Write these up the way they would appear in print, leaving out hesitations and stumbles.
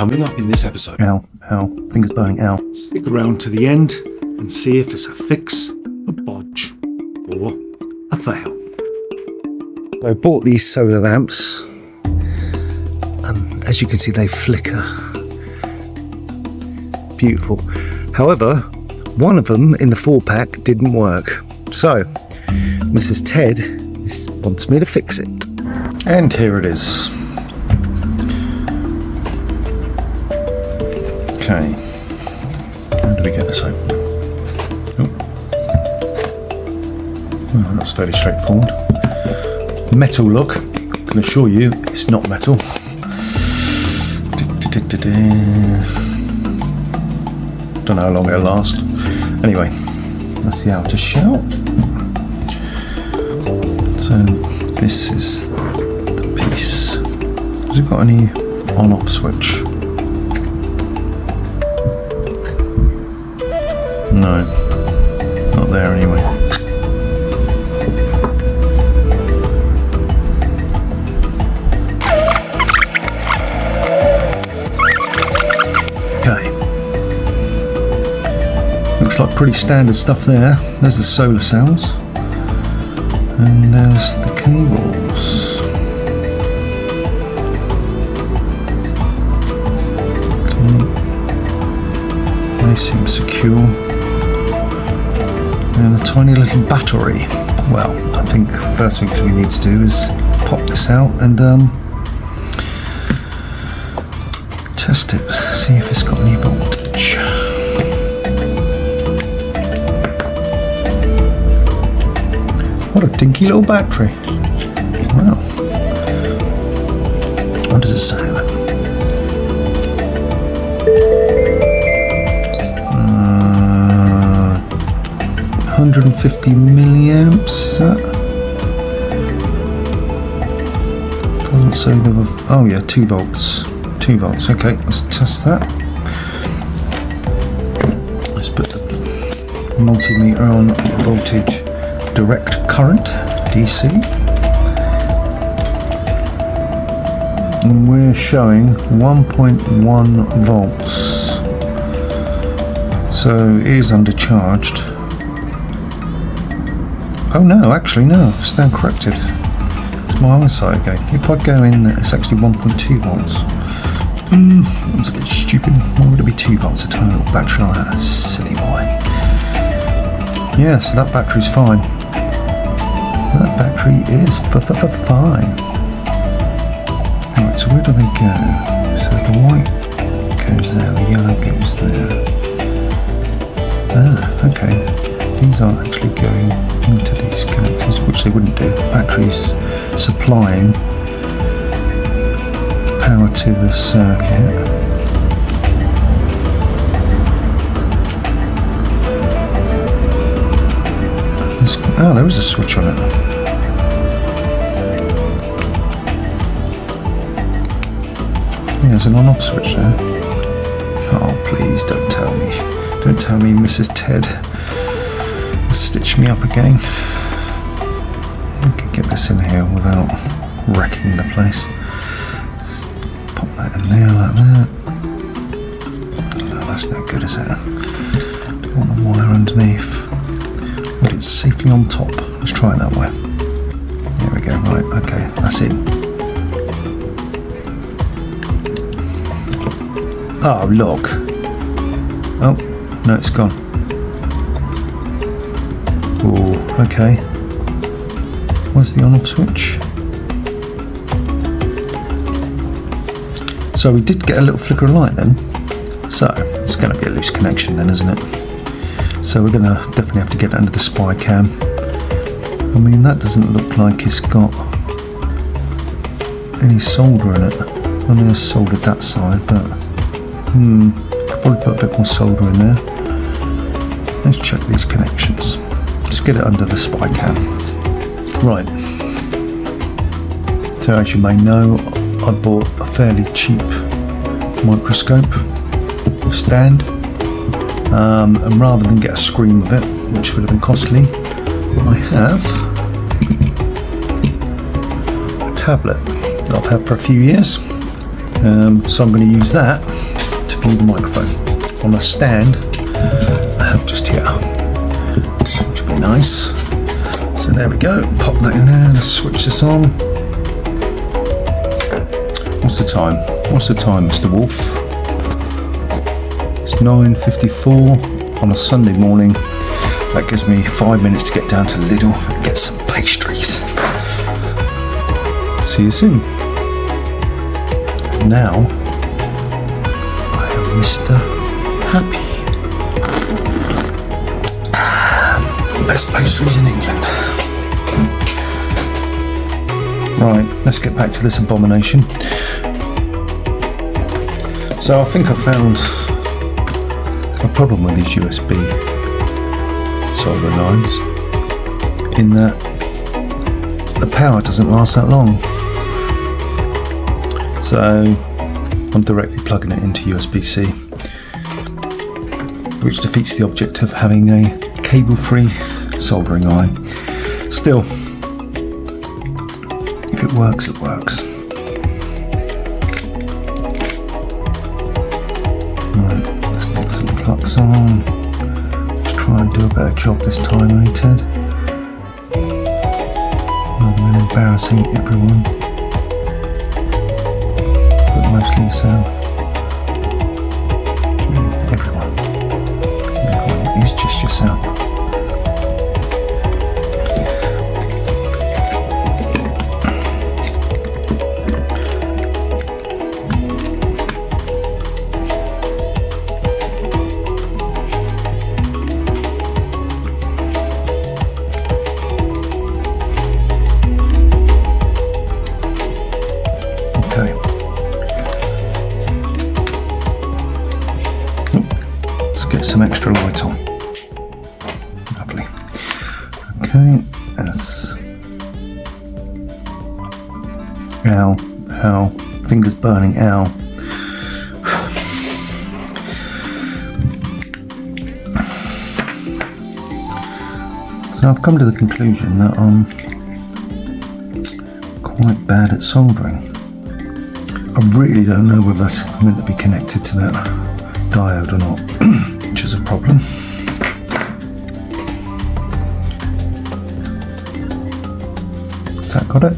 Coming up in this episode. Ow, ow, fingers burning, ow. Stick around to the end and see if it's a fix, a bodge, or a fail. So I bought these solar lamps, and as you can see they flicker. Beautiful. However, one of them in the 4-pack didn't work. So, Mrs. Ted wants me to fix it. And here it is. Okay. How do we get this open? Oh. Well, that's fairly straightforward. Metal look. I can assure you it's not metal. Don't know how long it'll last. Anyway, that's the outer shell. So this is the piece. Has it got any on-off switch? No, not there anyway. Okay. Looks like pretty standard stuff there. There's the solar cells. And there's the cables. Okay. They seem secure. And a tiny little battery. Well, I think the first thing we need to do is pop this out and test it, see if it's got any voltage. What a dinky little battery. Wow. What does it say? 150 milliamps, is that? Doesn't say the... oh yeah, 2 volts. 2 volts, okay, let's test that. Let's put the multimeter on voltage direct current, DC. And we're showing 1.1 volts. So it is undercharged. Oh no, actually no, stand corrected. It's my eyesight again. If I go in there, it's actually 1.2 volts. That's a bit stupid. Why would it be 2 volts? A tiny little battery like that? Silly boy. Yeah, so that battery's fine. That battery is fine. Alright, so where do they go? So the white goes there, the yellow goes there. Ah, okay. These are actually going into these connectors, which they wouldn't do. Batteries supplying power to the circuit. Oh, there is a switch on it. Yeah, there's an on-off switch there. Oh, please don't tell me. Don't tell me Mrs. Ted stitch me up again. I can get this in here without wrecking the place. Just pop that in there like that. No, that's no good, is it? Don't want the wire underneath. But it's safely on top. Let's try it that way. There we go. Right, okay, that's it. Oh, look. Oh, no, it's gone. Oh, okay. Where's the on-off switch? So we did get a little flicker of light then. So it's going to be a loose connection then, isn't it? So we're going to definitely have to get it under the spy cam. I mean, that doesn't look like it's got any solder in it. I mean, I've soldered that side, but probably put a bit more solder in there. Let's check these connections. Let's get it under the spy cam. Right. So as you may know, I bought a fairly cheap microscope stand, and rather than get a screen with it, which would have been costly, I have a tablet that I've had for a few years. So I'm going to use that to view the microphone on a stand I have just here, which will be nice. So there we go, pop that in there, let's switch this on. What's the time? What's the time, Mr. Wolf? It's 9:54 on a Sunday morning. That gives me 5 minutes to get down to Lidl and get some pastries. See you soon. Now, I am Mr. Happy. Best pastries in England. Right, let's get back to this abomination. So I think I found a problem with these USB solder lines, in that the power doesn't last that long. So I'm directly plugging it into USB-C, which defeats the object of having a cable-free soldering iron. Still, if it works, it works. Right, let's get some flux on. Let's try and do a better job this time, eh, Ted? Rather than embarrassing everyone, but mostly yourself. Everyone is just yourself. Okay. Let's get some extra light on. Lovely. Okay, that's... Ow, ow, fingers burning, ow. So I've come to the conclusion that I'm quite bad at soldering. I really don't know whether that's meant to be connected to that diode or not, which is a problem. Has that got it?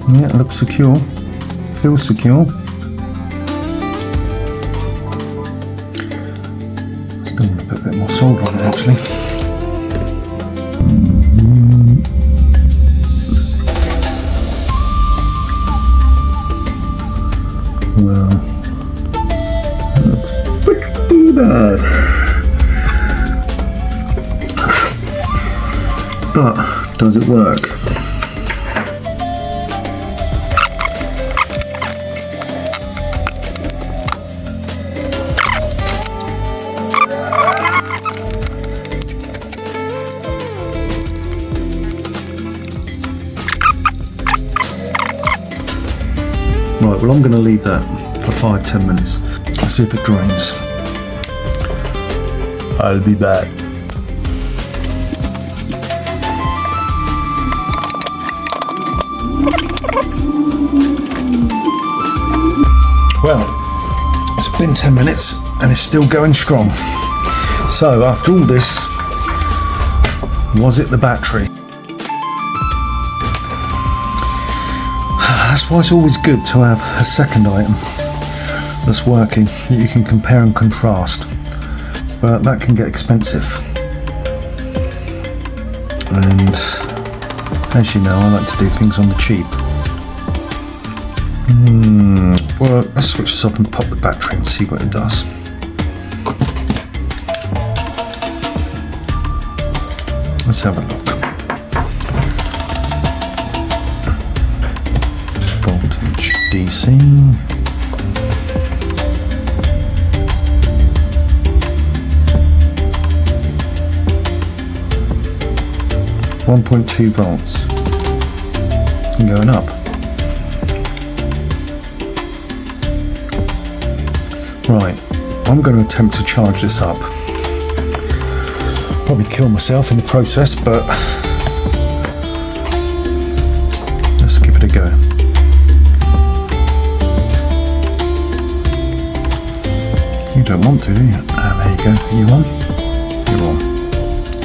Yeah, it looks secure, feels secure. Still want to put a bit more solder on it actually. Well, that looks pretty bad. But, does it work? Right, well I'm going to leave that for 5-10 minutes. Let's see if it drains. I'll be back. Well, it's been 10 minutes and it's still going strong. So after all this, was it the battery? That's why it's always good to have a second item that's working that you can compare and contrast, but that can get expensive. And as you know, I like to do things on the cheap. Well, let's switch this off and pop the battery and see what it does. Let's have a look. Voltage DC. .2 volts. And going up. Right, I'm going to attempt to charge this up. Probably kill myself in the process, but let's give it a go. You don't want to, do you? Ah, there you go. Are you on? You're on.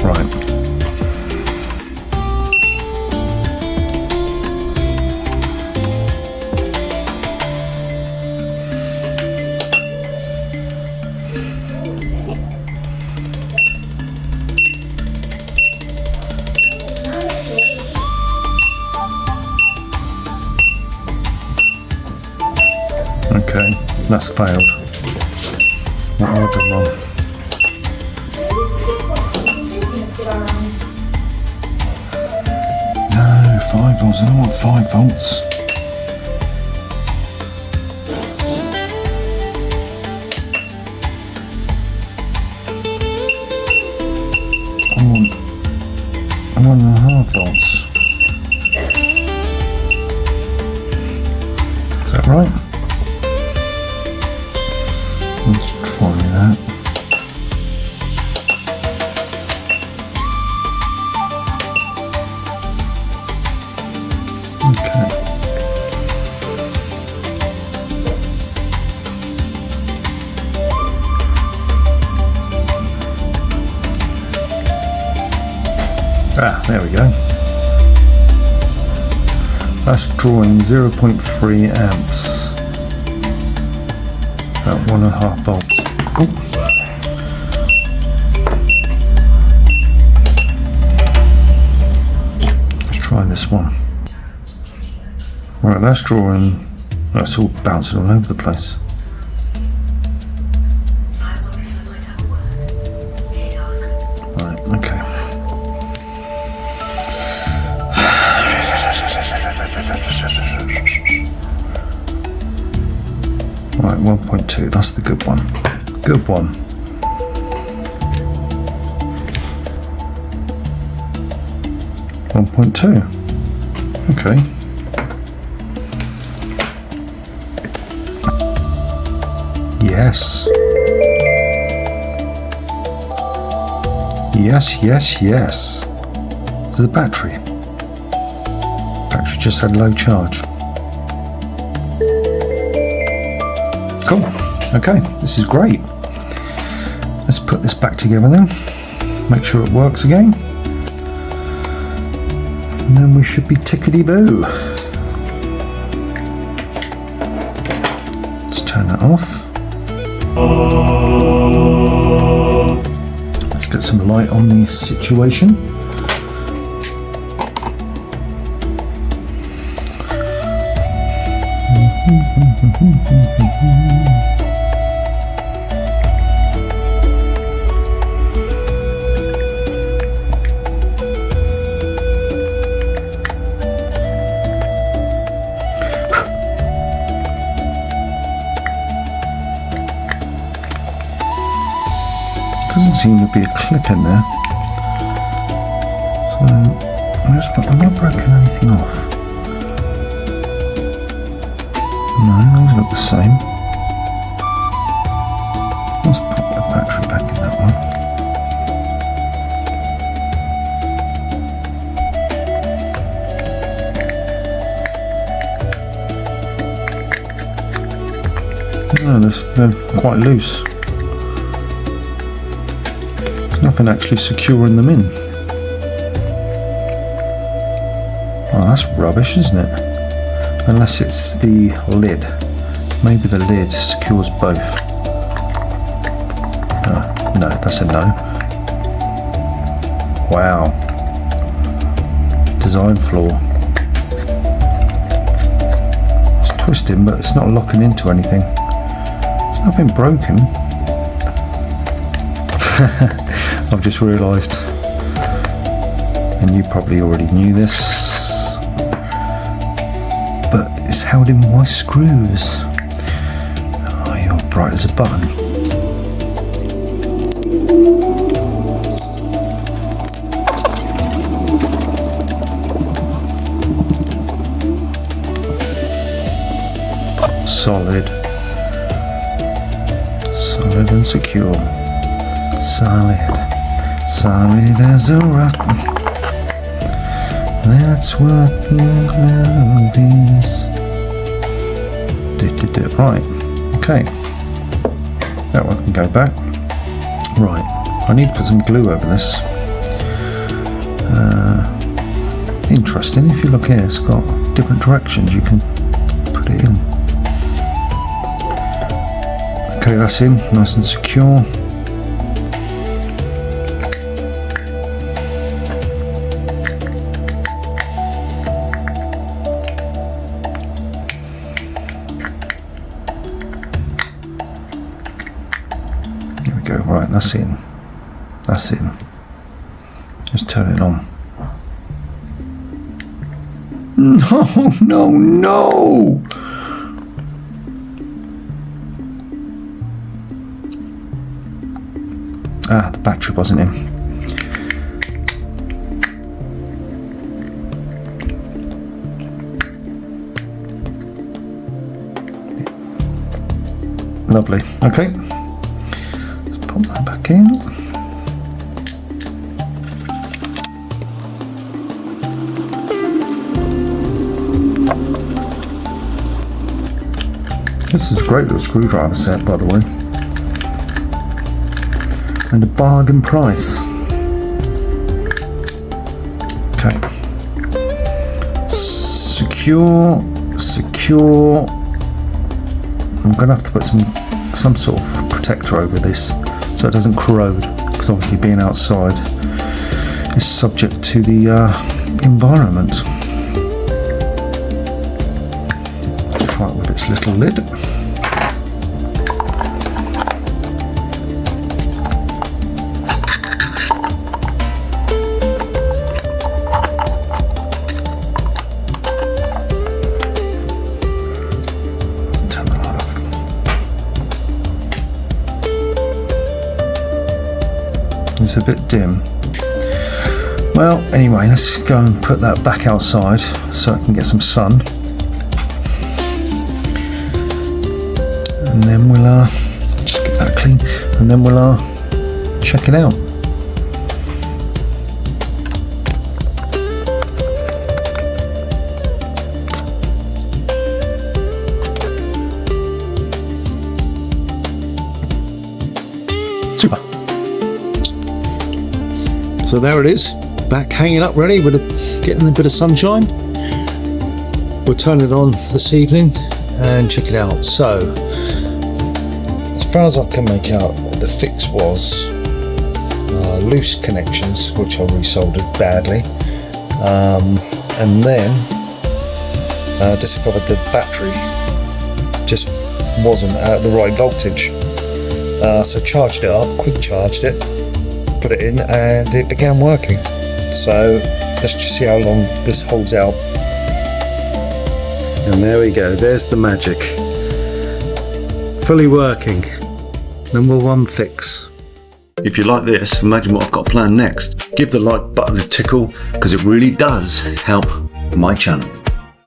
Right. Okay, that's failed. What have I done wrong? No, 5 volts. I don't want 5 volts. I want 1.5 volts. Is that right? Let's try that. Okay. Ah, there we go. That's drawing 0.3 amps. About 1.5 volts. Ooh. Let's try this one. Right, that's drawing. That's all bouncing all over the place. Right, okay. Right, 1.2, that's the good one. Good one. .2. Okay. Yes. Yes, yes, yes. It's the battery. Battery just had low charge. Cool. Okay, this is great. Let's put this back together then. Make sure it works again. And then we should be tickety-boo. Let's turn that off. Let's get some light on the situation. Doesn't seem to be a clip in there. So I'm not broken anything off. No, those look the same. Let's pop the battery back in that one. No, they're quite loose. There's nothing actually securing them in. Oh, that's rubbish, isn't it? Unless it's the lid. Maybe the lid secures both. Oh, no, that's a no. Wow. Design flaw. It's twisting, but it's not locking into anything. There's nothing broken. I've just realised, and you probably already knew this, but it's held in by screws. Oh, you're bright as a button. Solid. Solid and secure. Solid as a rock. That's what melodies. Right, okay. That one can go back. Right, I need to put some glue over this. Interesting, if you look here, it's got different directions you can put it in. Okay, that's in, nice and secure. There we go, right, that's in. That's in. Just turn it on. No! Ah, the battery wasn't in. Lovely. Okay. Let's pop that back in. This is a great little screwdriver set, by the way. And a bargain price. Okay. Secure. I'm going to have to put some sort of protector over this so it doesn't corrode, because obviously being outside is subject to the environment. Let's try it with its little lid. It's a bit dim. Well, anyway, let's go and put that back outside so I can get some sun. And then we'll just get that clean, and then we'll check it out. Super. So there it is, back hanging up ready, with getting a bit of sunshine. We'll turn it on this evening and check it out. So, as far as I can make out, the fix was loose connections, which I resoldered badly, and then discovered the battery just wasn't at the right voltage. So charged it up, quick charged it, put it in, and it began working. So let's just see how long this holds out. And there we go, there's the magic. Fully working. Number one fix. If you like this, imagine what I've got planned next. Give the like button a tickle, because it really does help my channel.